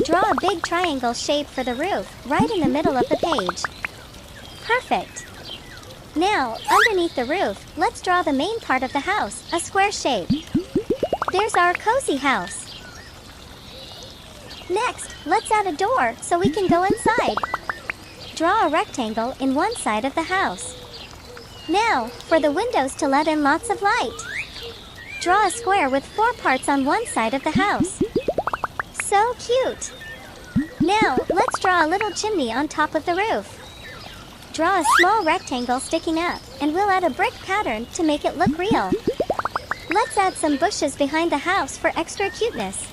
Draw a big triangle shape for the roof, right in the middle of the page. Perfect! Now, underneath the roof, let's draw the main part of the house, a square shape. There's our cozy house. Next, let's add a door so we can go inside. Draw a rectangle in one side of the house. Now, for the windows to let in lots of light. Draw a square with 4 parts on one side of the house. So cute! Now, let's draw a little chimney on top of the roof. Draw a small rectangle sticking up, and we'll add a brick pattern to make it look real. Let's add some bushes behind the house for extra cuteness.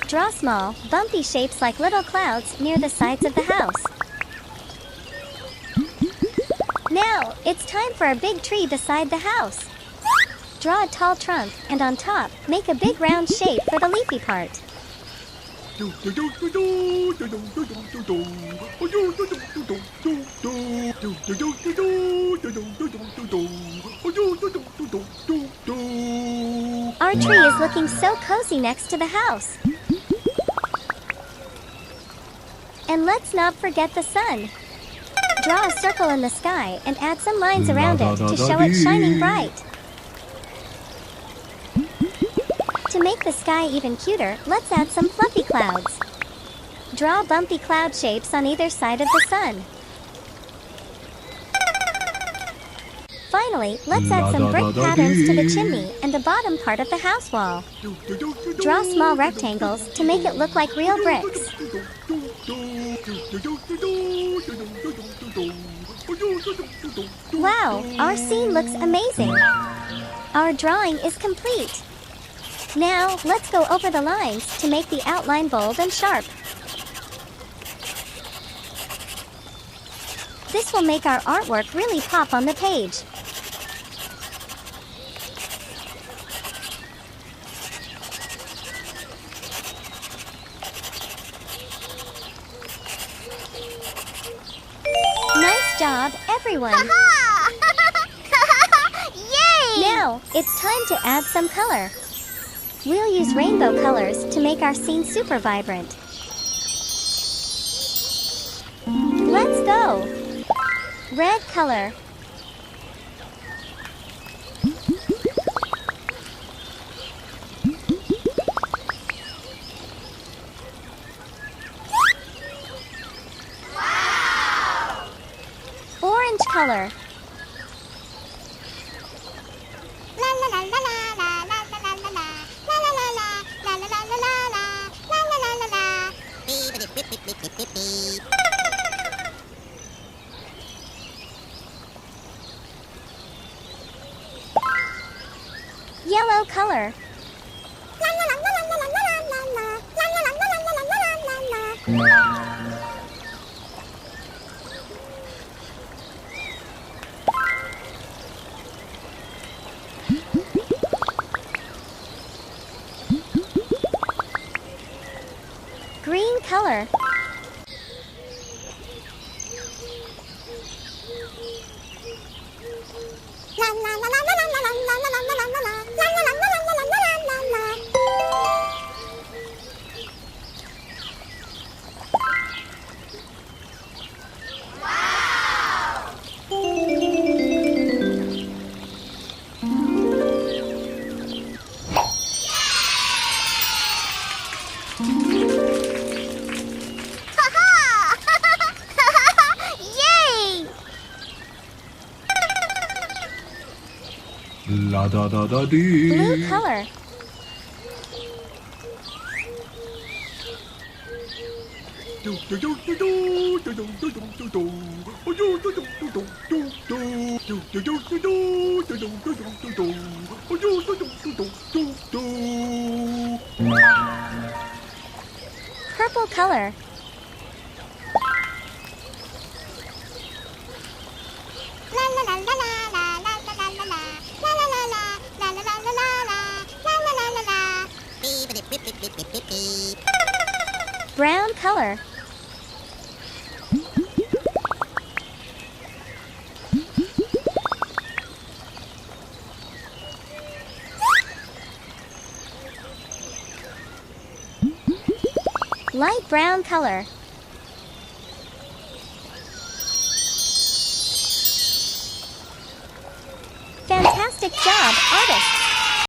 Draw small, bumpy shapes like little clouds near the sides of the house. Now, it's time for a big tree beside the house. Draw a tall trunk, and on top, make a big round shape for the leafy part. Our tree is looking so cozy next to the house. And let's not forget the sun. Draw a circle in the sky and add some lines around it to show it shining bright. To make the sky even cuter, let's add some fluffy clouds. Draw bumpy cloud shapes on either side of the sun. Finally, let's add some brick patterns to the chimney and the bottom part of the house wall. Draw small rectangles to make it look like real bricks. Wow, our scene looks amazing. Our drawing is complete. Now, let's go over the lines to make the outline bold and sharp. This will make our artwork really pop on the page. Nice job, everyone! Yay! Now, it's time to add some color. We'll use rainbow colors to make our scene super vibrant. Let's go! Red color. Wow! Orange color. Yellow color. Green color. La da da da dee. Blue color. Purple color. Brown color. Light brown color. Fantastic job, artists!